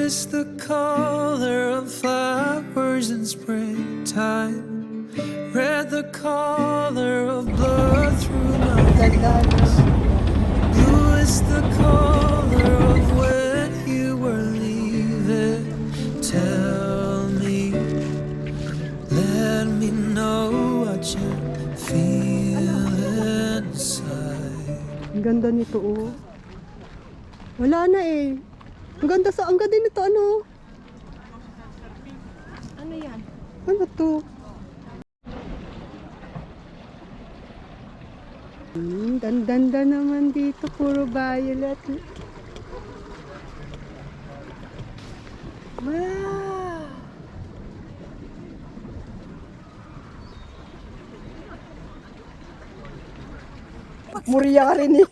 is the color of flowers in springtime. Red, the color of blood through my veins. Blue is the color of when you were leaving. Tell me, let me know what you feel inside. Ang ganda nito, oh. Wala na eh. Ang ganda nito, ano? Ano yan? Ano to? Ganda naman dito, puro violet. Wow! Muriya ka rin eh.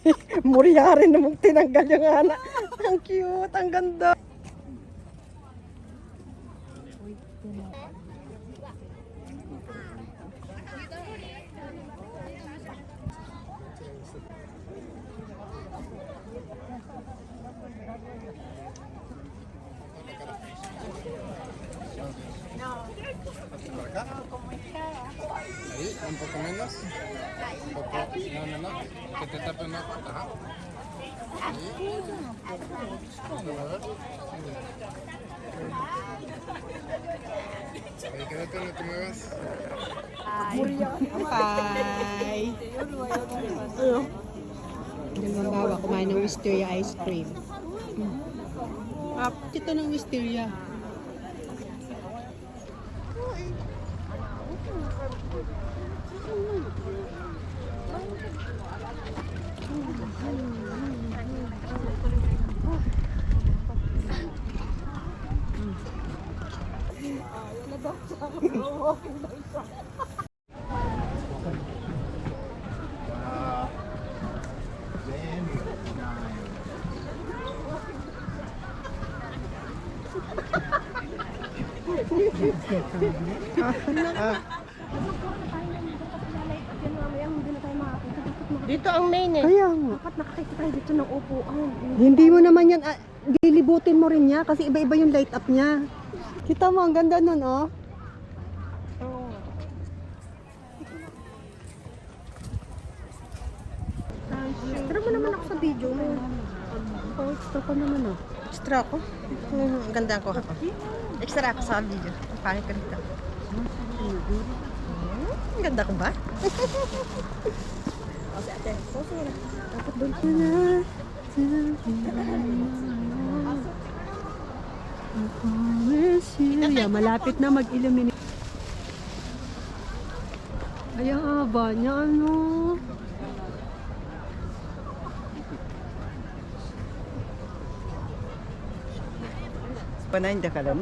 Muriya ka rin namang tinanggal yung anak. Ang cute, ang ganda. Ahí, un poco menos. Un poco, no. Que te tapen la ajá. Ahí. A ver. Ahí, quédate, no te muevas. Hi! Halimbawa, kumain ng Wisteria ice cream. Ito ng Wisteria. Dito ang main eh. Kaya nga. Dapat nakakita tayo dito ng upuan. Hindi mo naman yan, lilibutin mo rin niya kasi iba-iba yung light up niya. Kita mo, ang ganda nun, oh. Pero mo naman ako sa video mo. Oh, extra ka naman, oh. Extra ako. Ang ganda ko ako. Extra ako sa video. Ang pangit ko dito. Ang ganda ko ba? O, si ate. Poso na. Dapat doon. Yeah, malapit na mag-illuminate. Ay, ang haba niya, ano. Panahin da ka lang.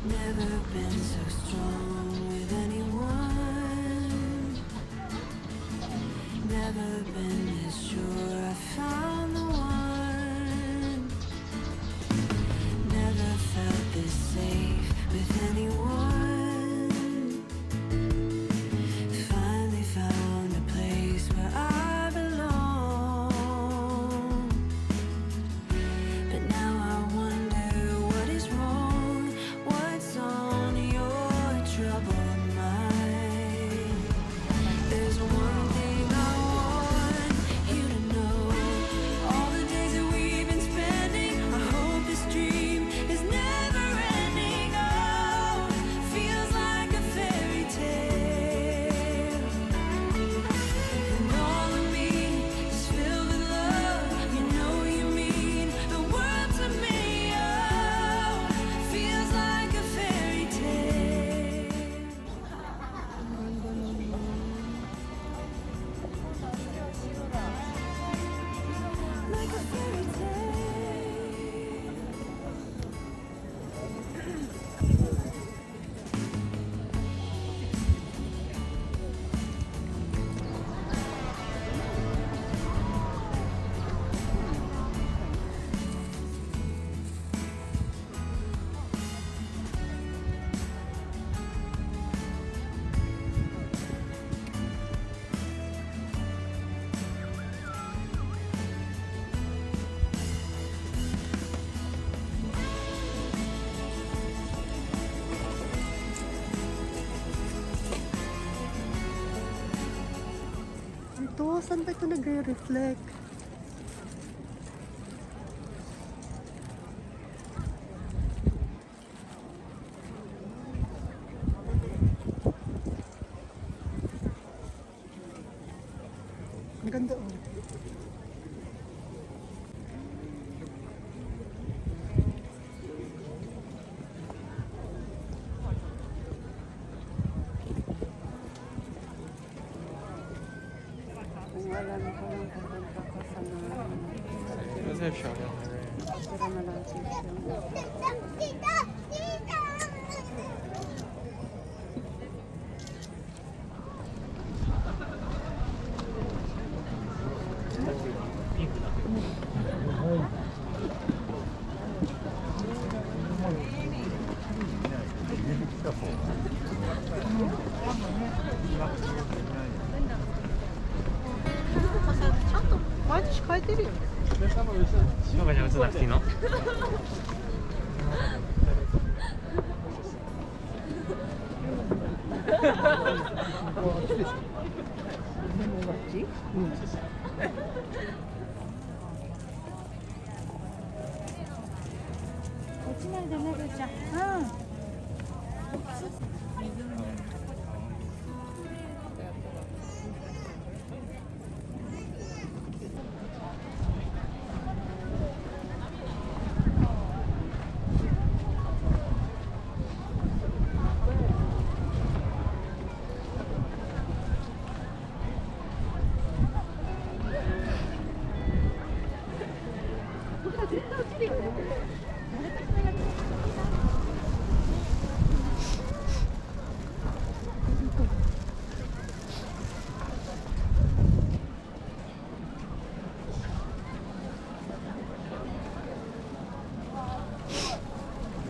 Never been so strong with anyone. Never been this sure I found the one. Never felt this safe with anyone. Finally found a place where I belong. But now I wonder what is wrong. What's on your troubled mind? There's one thing I want you to know. to? Saan ba ito nagre-reflect? Ang ganda oh. Kung alam ko lang pupunta ka sa mga pero malapit siya.毎年変えてるよね。塩がじゃあ映さなくていいの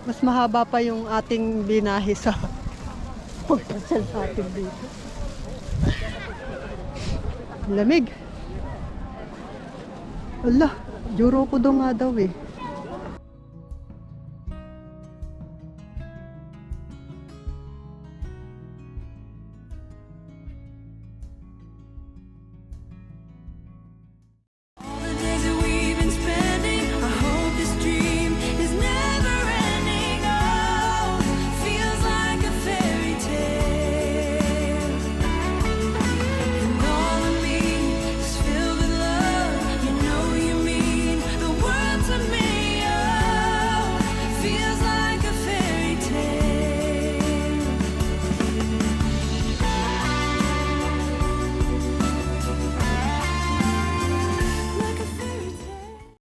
？Mas mahaba pa yung ating binahe sa pagpasyal sa atin dito. Lamig. Ala, Juro ko daw nga daw eh.